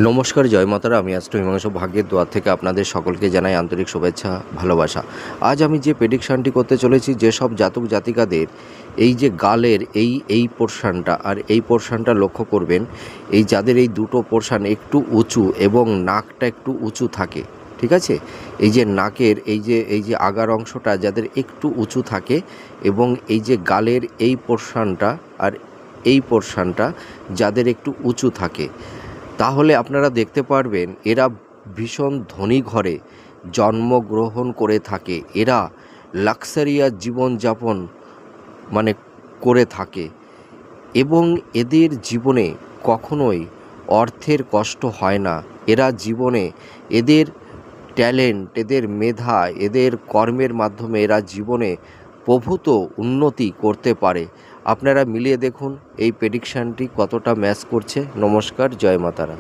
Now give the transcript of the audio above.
নমস্কার, জয় মাতারা। আমি অ্যাস্ট্রো হিমাংশু ভাগ্যের দোয়ার থেকে আপনাদের সকলকে জানাই আন্তরিক শুভেচ্ছা, ভালোবাসা। আজ আমি যে প্রেডিকশানটি করতে চলেছি, যেসব জাতক জাতিকাদের এই যে গালের এই পোর্শানটা আর এই পোর্শানটা লক্ষ্য করবেন, এই যাদের এই দুটো পোর্শান একটু উঁচু এবং নাকটা একটু উঁচু থাকে, ঠিক আছে? এই যে নাকের এই যে আগার অংশটা যাদের একটু উঁচু থাকে এবং এই যে গালের এই পোর্শানটা আর এই পোর্শানটা যাদের একটু উঁচু থাকে, তাহলে আপনারা দেখতে পারবেন এরা ভীষণ ধনী ঘরে জন্মগ্রহণ করে থাকে। এরা লাক্সারিয়াস জীবনযাপন মানে করে থাকে এবং এদের জীবনে কখনোই অর্থের কষ্ট হয় না। এরা জীবনে এদের ট্যালেন্ট, এদের মেধা, এদের কর্মের মাধ্যমে এরা জীবনে প্রভূত উন্নতি করতে পারে। আপনারা মিলিয়ে দেখুন এই প্রেডিকশানটি কতটা ম্যাচ করছে। নমস্কার, জয় মাতারা।